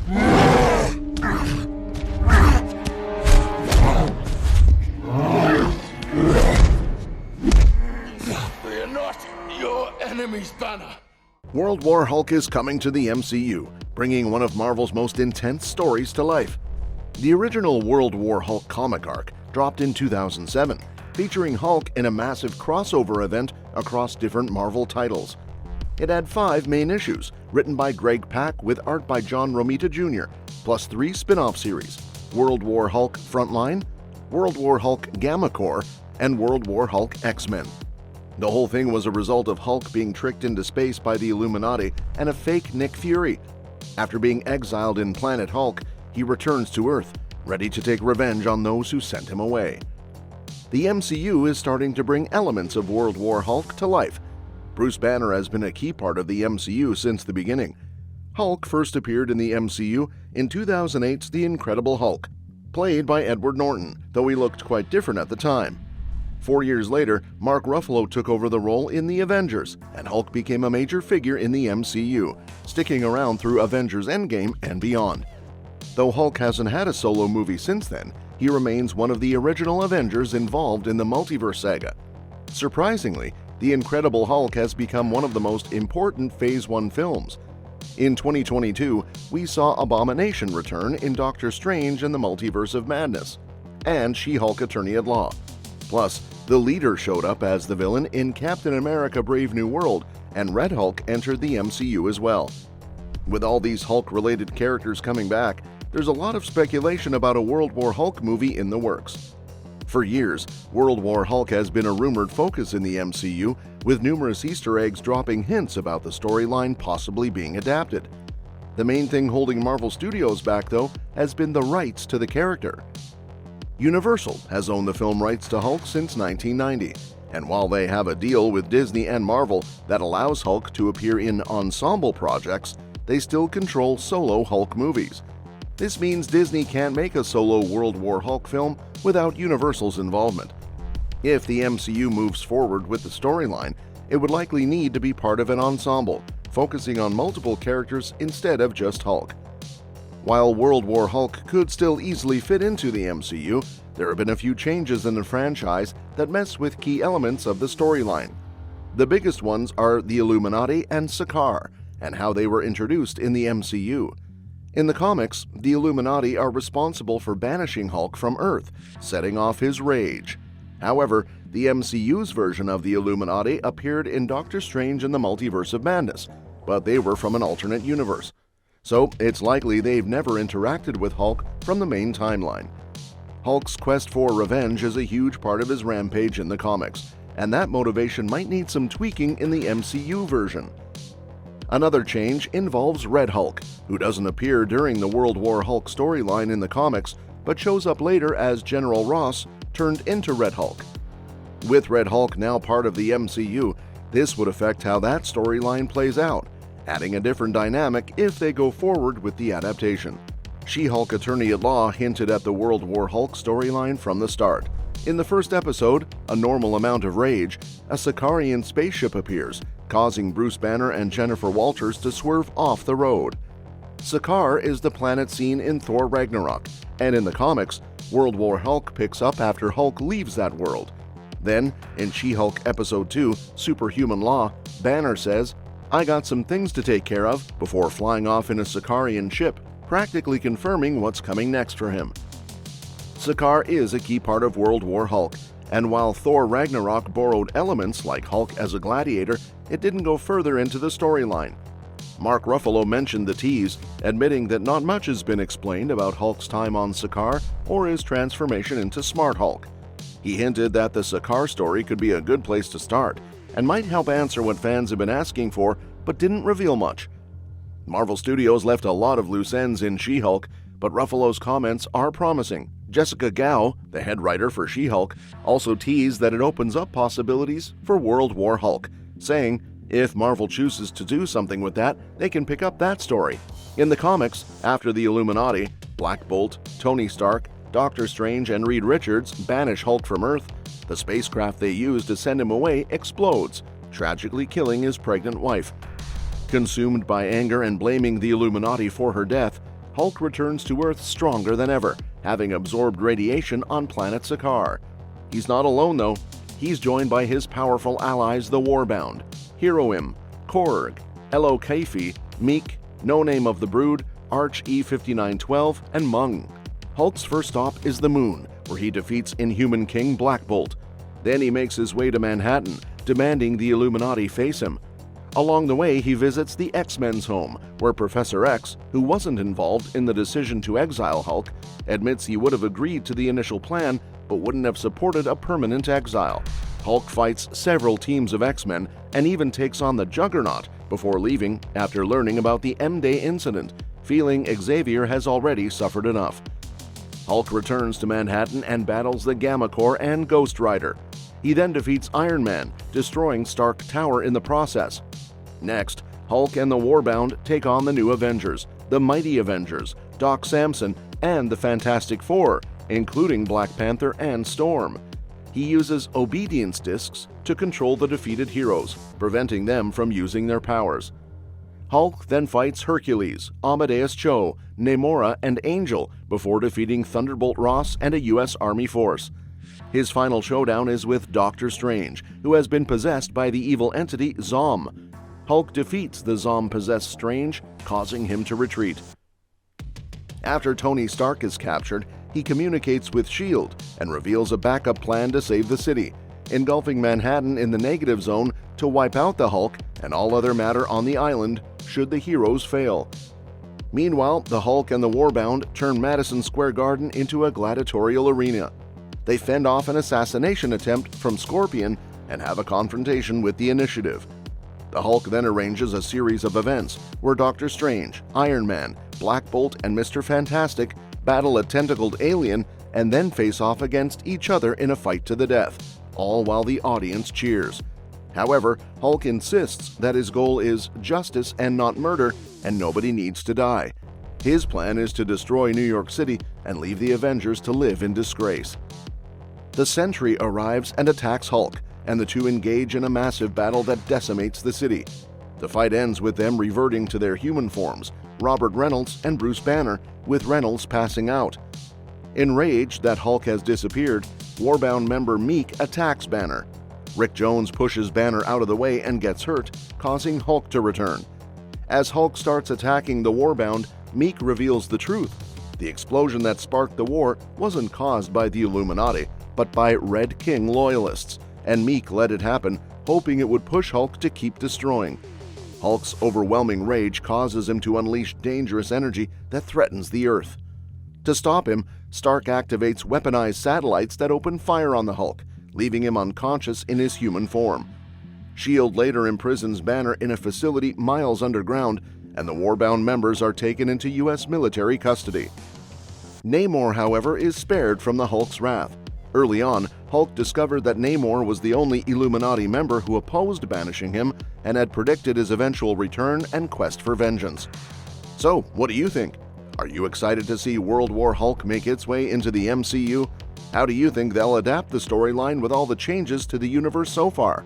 We're not your enemy's banner. World War Hulk is coming to the MCU, bringing one of Marvel's most intense stories to life. The original World War Hulk comic arc dropped in 2007, featuring Hulk in a massive crossover event across different Marvel titles. It had 5 main issues, written by Greg Pak with art by John Romita Jr., plus 3 spin-off series: World War Hulk Frontline, World War Hulk Gamma Corps, and World War Hulk X-Men. The whole thing was a result of Hulk being tricked into space by the Illuminati and a fake Nick Fury. After being exiled in Planet Hulk, he returns to Earth, ready to take revenge on those who sent him away. The MCU is starting to bring elements of World War Hulk to life. Bruce Banner has been a key part of the MCU since the beginning. Hulk first appeared in the MCU in 2008's The Incredible Hulk, played by Edward Norton, though he looked quite different at the time. 4 years later, Mark Ruffalo took over the role in The Avengers, and Hulk became a major figure in the MCU, sticking around through Avengers Endgame and beyond. Though Hulk hasn't had a solo movie since then, he remains one of the original Avengers involved in the multiverse saga. Surprisingly, The Incredible Hulk has become one of the most important Phase 1 films. In 2022, we saw Abomination return in Doctor Strange and the Multiverse of Madness, and She-Hulk Attorney-at-Law. Plus, the Leader showed up as the villain in Captain America: Brave New World, and Red Hulk entered the MCU as well. With all these Hulk-related characters coming back, there's a lot of speculation about a World War Hulk movie in the works. For years, World War Hulk has been a rumored focus in the MCU, with numerous Easter eggs dropping hints about the storyline possibly being adapted. The main thing holding Marvel Studios back, though, has been the rights to the character. Universal has owned the film rights to Hulk since 1990, and while they have a deal with Disney and Marvel that allows Hulk to appear in ensemble projects, they still control solo Hulk movies. This means Disney can't make a solo World War Hulk film without Universal's involvement. If the MCU moves forward with the storyline, it would likely need to be part of an ensemble, focusing on multiple characters instead of just Hulk. While World War Hulk could still easily fit into the MCU, there have been a few changes in the franchise that mess with key elements of the storyline. The biggest ones are the Illuminati and Sakaar, and how they were introduced in the MCU. In the comics, the Illuminati are responsible for banishing Hulk from Earth, setting off his rage. However, the MCU's version of the Illuminati appeared in Doctor Strange and the Multiverse of Madness, but they were from an alternate universe. So it's likely they've never interacted with Hulk from the main timeline. Hulk's quest for revenge is a huge part of his rampage in the comics, and that motivation might need some tweaking in the MCU version. Another change involves Red Hulk, who doesn't appear during the World War Hulk storyline in the comics, but shows up later as General Ross turned into Red Hulk. With Red Hulk now part of the MCU, this would affect how that storyline plays out, adding a different dynamic if they go forward with the adaptation. She-Hulk Attorney-at-Law hinted at the World War Hulk storyline from the start. In the first episode, A Normal Amount of Rage, a Sakaarian spaceship appears, causing Bruce Banner and Jennifer Walters to swerve off the road. Sakaar is the planet seen in Thor Ragnarok, and in the comics, World War Hulk picks up after Hulk leaves that world. Then, in She-Hulk Episode 2, Superhuman Law, Banner says, "I got some things to take care of," before flying off in a Sakaarian ship, practically confirming what's coming next for him. Sakaar is a key part of World War Hulk, and while Thor Ragnarok borrowed elements like Hulk as a gladiator, it didn't go further into the storyline. Mark Ruffalo mentioned the tease, admitting that not much has been explained about Hulk's time on Sakaar or his transformation into Smart Hulk. He hinted that the Sakaar story could be a good place to start, and might help answer what fans have been asking for, but didn't reveal much. Marvel Studios left a lot of loose ends in She-Hulk, but Ruffalo's comments are promising. Jessica Gao, the head writer for She-Hulk, also teased that it opens up possibilities for World War Hulk, saying, if Marvel chooses to do something with that, they can pick up that story. In the comics, after the Illuminati, Black Bolt, Tony Stark, Doctor Strange, and Reed Richards banish Hulk from Earth, the spacecraft they use to send him away explodes, tragically killing his pregnant wife. Consumed by anger and blaming the Illuminati for her death, Hulk returns to Earth stronger than ever, having absorbed radiation on planet Sakaar. He's not alone though. He's joined by his powerful allies the Warbound, Heroim, Korg, Elo Kaifi, Meek, No Name of the Brood, Arch E5912, and Mung. Hulk's first stop is the Moon, where he defeats Inhuman King Black Bolt. Then he makes his way to Manhattan, demanding the Illuminati face him. Along the way, he visits the X-Men's home, where Professor X, who wasn't involved in the decision to exile Hulk, admits he would have agreed to the initial plan but wouldn't have supported a permanent exile. Hulk fights several teams of X-Men and even takes on the Juggernaut before leaving after learning about the M-Day incident, feeling Xavier has already suffered enough. Hulk returns to Manhattan and battles the Gamma Corps and Ghost Rider. He then defeats Iron Man, destroying Stark Tower in the process. Next, Hulk and the Warbound take on the new Avengers, the Mighty Avengers, Doc Samson, and the Fantastic Four, including Black Panther and Storm. He uses obedience discs to control the defeated heroes, preventing them from using their powers. Hulk then fights Hercules, Amadeus Cho, Namora, and Angel before defeating Thunderbolt Ross and a U.S. Army force. His final showdown is with Doctor Strange, who has been possessed by the evil entity Zom. Hulk defeats the Zom-possessed Strange, causing him to retreat. After Tony Stark is captured, he communicates with S.H.I.E.L.D. and reveals a backup plan to save the city, engulfing Manhattan in the negative zone to wipe out the Hulk and all other matter on the island should the heroes fail. Meanwhile, the Hulk and the Warbound turn Madison Square Garden into a gladiatorial arena. They fend off an assassination attempt from Scorpion and have a confrontation with the Initiative. The Hulk then arranges a series of events where Doctor Strange, Iron Man, Black Bolt, and Mr. Fantastic battle a tentacled alien and then face off against each other in a fight to the death, all while the audience cheers. However, Hulk insists that his goal is justice and not murder, and nobody needs to die. His plan is to destroy New York City and leave the Avengers to live in disgrace. The Sentry arrives and attacks Hulk, and the two engage in a massive battle that decimates the city. The fight ends with them reverting to their human forms, Robert Reynolds and Bruce Banner, with Reynolds passing out. Enraged that Hulk has disappeared, Warbound member Meek attacks Banner. Rick Jones pushes Banner out of the way and gets hurt, causing Hulk to return. As Hulk starts attacking the Warbound, Meek reveals the truth. The explosion that sparked the war wasn't caused by the Illuminati, but by Red King loyalists, and Meek let it happen, hoping it would push Hulk to keep destroying. Hulk's overwhelming rage causes him to unleash dangerous energy that threatens the Earth. To stop him, Stark activates weaponized satellites that open fire on the Hulk, leaving him unconscious in his human form. S.H.I.E.L.D. later imprisons Banner in a facility miles underground, and the Warbound members are taken into U.S. military custody. Namor, however, is spared from the Hulk's wrath. Early on, Hulk discovered that Namor was the only Illuminati member who opposed banishing him and had predicted his eventual return and quest for vengeance. So, what do you think? Are you excited to see World War Hulk make its way into the MCU? How do you think they'll adapt the storyline with all the changes to the universe so far?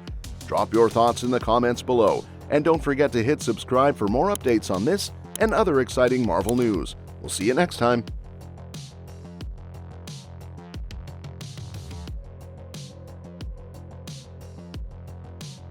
Drop your thoughts in the comments below, and don't forget to hit subscribe for more updates on this and other exciting Marvel news. We'll see you next time.